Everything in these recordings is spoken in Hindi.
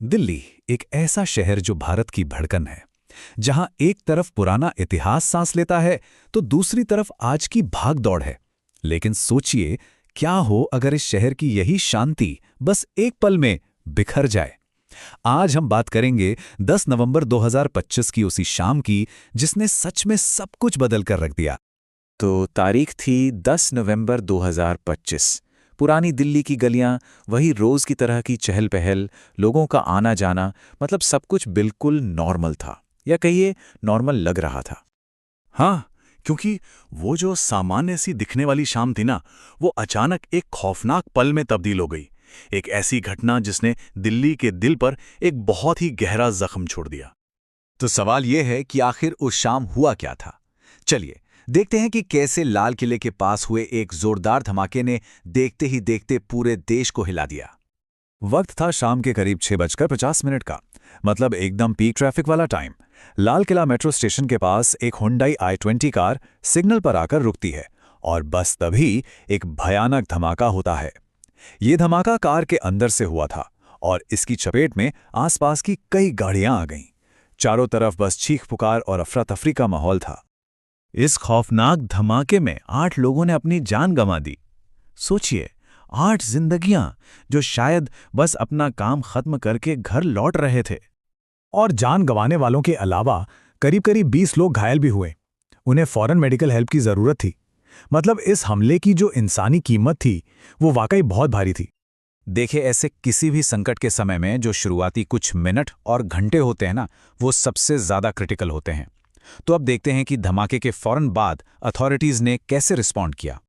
दिल्ली एक ऐसा शहर जो भारत की धड़कन है, जहां एक तरफ पुराना इतिहास सांस लेता है तो दूसरी तरफ आज की भाग-दौड़ है। लेकिन सोचिए, क्या हो अगर इस शहर की यही शांति बस एक पल में बिखर जाए। आज हम बात करेंगे 10 नवंबर 2025 की उसी शाम की, जिसने सच में सब कुछ बदल कर रख दिया। तो तारीख थी 10 नवंबर 2025। पुरानी दिल्ली की गलियां वही रोज की तरह की चहल पहल, लोगों का आना जाना, मतलब सब कुछ बिल्कुल नॉर्मल था, या कहिए नॉर्मल लग रहा था। हाँ, क्योंकि वो जो सामान्य सी दिखने वाली शाम थी ना, वो अचानक एक खौफनाक पल में तब्दील हो गई। एक ऐसी घटना जिसने दिल्ली के दिल पर एक बहुत ही गहरा जख्म छोड़ दिया। तो सवाल यह है कि आखिर उस शाम हुआ क्या था। चलिए देखते हैं कि कैसे लाल किले के पास हुए एक जोरदार धमाके ने देखते ही देखते पूरे देश को हिला दिया। वक्त था शाम के करीब 6:50 का, मतलब एकदम पीक ट्रैफिक वाला time. Lal Qila metro station के पास एक हुंडई i20 कार सिग्नल पर आकर रुकती है और बस तभी एक भयानक धमाका होता है। ये धमाका कार के अंदर से हुआ था और इसकी चपेट में आसपास की कई गाड़ियां आ गईं। चारों तरफ बस चीख पुकार और अफरा तफरी का माहौल था। इस खौफनाक धमाके में 8 लोगों ने अपनी जान गंवा दी। सोचिए, 8 जिंदगियां जो शायद बस अपना काम खत्म करके घर लौट रहे थे। और जान गंवाने वालों के अलावा करीब करीब 20 लोग घायल भी हुए। उन्हें फौरन मेडिकल हेल्प की जरूरत थी। मतलब इस हमले की जो इंसानी कीमत थी वो वाकई बहुत भारी थी। देखिए, ऐसे किसी भी संकट के समय में जो शुरुआती कुछ मिनट और घंटे होते हैं ना, वो सबसे ज्यादा क्रिटिकल होते हैं। तो अब देखते हैं कि धमाके के फौरन बाद अथॉरिटीज ने कैसे रिस्पॉन्ड किया।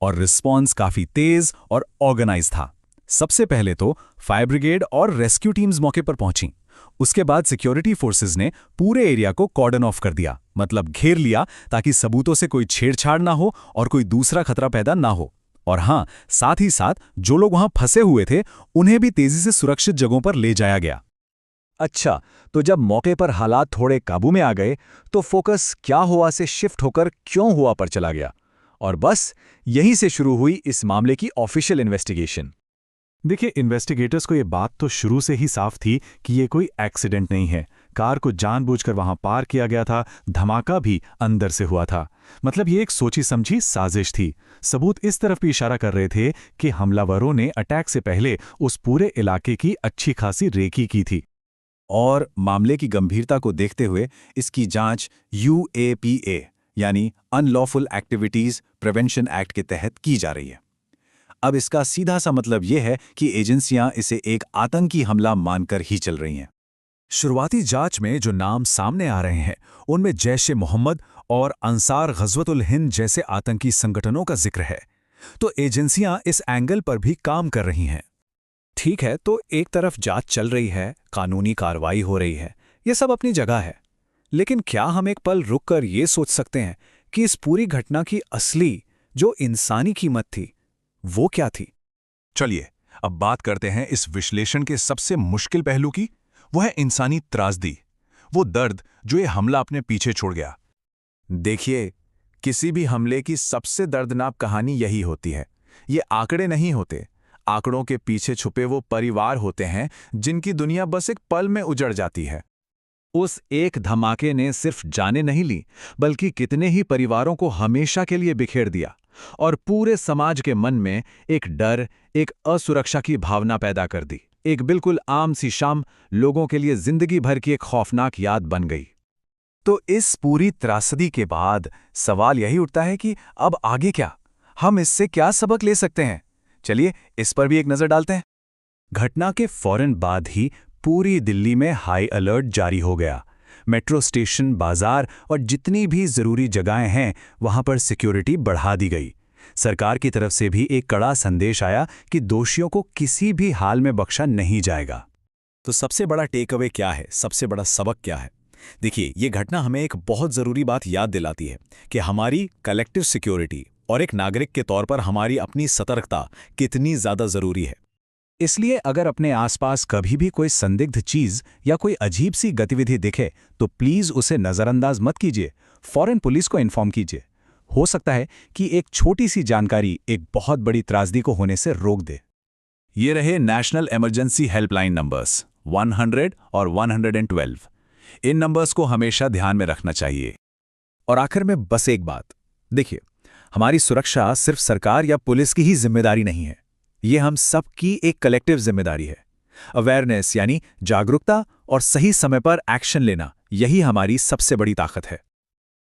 और रिस्पॉन्स काफी तेज और ऑर्गेनाइज था। सबसे पहले तो फायर ब्रिगेड और रेस्क्यू टीम्स मौके पर पहुंची। उसके बाद सिक्योरिटी फोर्सेस ने पूरे एरिया को कॉर्डन ऑफ कर दिया, मतलब घेर लिया, ताकि सबूतों से कोई छेड़छाड़ ना हो और कोई दूसरा खतरा पैदा ना हो। और हाँ, साथ ही साथ जो लोग वहां फंसे हुए थे उन्हें भी तेजी से सुरक्षित जगहों पर ले जाया गया। अच्छा, तो जब मौके पर हालात थोड़े काबू में आ गए तो फोकस क्या हुआ से शिफ्ट होकर क्यों हुआ पर चला गया। और बस यहीं से शुरू हुई इस मामले की ऑफिशियल इन्वेस्टिगेशन। देखिए, इन्वेस्टिगेटर्स को ये बात तो शुरू से ही साफ थी कि ये कोई एक्सीडेंट नहीं है। कार को जानबूझकर वहां पार किया गया था, धमाका भी अंदर से हुआ था। मतलब ये एक सोची समझी साजिश थी। सबूत इस तरफ भी इशारा कर रहे थे कि हमलावरों ने अटैक से पहले उस पूरे इलाके की अच्छी खासी रेकी की थी। और मामले की गंभीरता को देखते हुए इसकी जांच UAPA यानी अनलॉफुल एक्टिविटीज प्रिवेंशन एक्ट के तहत की जा रही है। अब इसका सीधा सा मतलब यह है कि एजेंसियां इसे एक आतंकी हमला मानकर ही चल रही हैं। शुरुआती जांच में जो नाम सामने आ रहे हैं उनमें जैश-ए-मोहम्मद और अंसार ग़ज़वतुल हिंद जैसे आतंकी संगठनों का जिक्र है। तो एजेंसियां इस एंगल पर भी काम कर रही हैं। ठीक है, तो एक तरफ जांच चल रही है, कानूनी कार्रवाई हो रही है, ये सब अपनी जगह है। लेकिन क्या हम एक पल रुककर ये सोच सकते हैं कि इस पूरी घटना की असली जो इंसानी कीमत थी वो क्या थी? चलिए, अब बात करते हैं इस विश्लेषण के सबसे मुश्किल पहलू की। वो है इंसानी त्रासदी, वो दर्द जो ये हमला अपने पीछे छोड़ गया। देखिए, किसी भी हमले की सबसे दर्दनाक कहानी यही होती है। ये आंकड़े नहीं होते, आंकड़ों के पीछे छुपे वो परिवार होते हैं जिनकी दुनिया बस एक पल में उजड़ जाती है। उस एक धमाके ने सिर्फ जानें नहीं ली, बल्कि कितने ही परिवारों को हमेशा के लिए बिखेर दिया और पूरे समाज के मन में एक डर, एक असुरक्षा की भावना पैदा कर दी। एक बिल्कुल आम सी शाम लोगों के लिए जिंदगी भर की एक खौफनाक याद बन गई। तो इस पूरी त्रासदी के बाद सवाल यही उठता है कि अब आगे क्या? हम इससे क्या सबक ले सकते हैं? चलिए इस पर भी एक नजर डालते हैं। घटना के फौरन बाद ही पूरी दिल्ली में हाई अलर्ट जारी हो गया। मेट्रो स्टेशन, बाजार और जितनी भी जरूरी जगहें हैं वहां पर सिक्योरिटी बढ़ा दी गई। सरकार की तरफ से भी एक कड़ा संदेश आया कि दोषियों को किसी भी हाल में बख्शा नहीं जाएगा। तो सबसे बड़ा टेक अवे क्या है, सबसे बड़ा सबक क्या है? देखिए, ये घटना हमें एक बहुत जरूरी बात याद दिलाती है कि हमारी कलेक्टिव सिक्योरिटी और एक नागरिक के तौर पर हमारी अपनी सतर्कता कितनी ज्यादा जरूरी है। इसलिए अगर अपने आसपास कभी भी कोई संदिग्ध चीज या कोई अजीब सी गतिविधि दिखे तो प्लीज उसे नजरअंदाज मत कीजिए, फौरन पुलिस को इन्फॉर्म कीजिए। हो सकता है कि एक छोटी सी जानकारी एक बहुत बड़ी त्रासदी को होने से रोक दे। ये रहे नेशनल इमरजेंसी हेल्पलाइन नंबर्स 100 और 112। इन नंबर्स को हमेशा ध्यान में रखना चाहिए। और आखिर में बस एक बात, देखिए, हमारी सुरक्षा सिर्फ सरकार या पुलिस की ही जिम्मेदारी नहीं है, ये हम सबकी एक कलेक्टिव जिम्मेदारी है। अवेयरनेस यानी जागरूकता और सही समय पर एक्शन लेना, यही हमारी सबसे बड़ी ताकत है।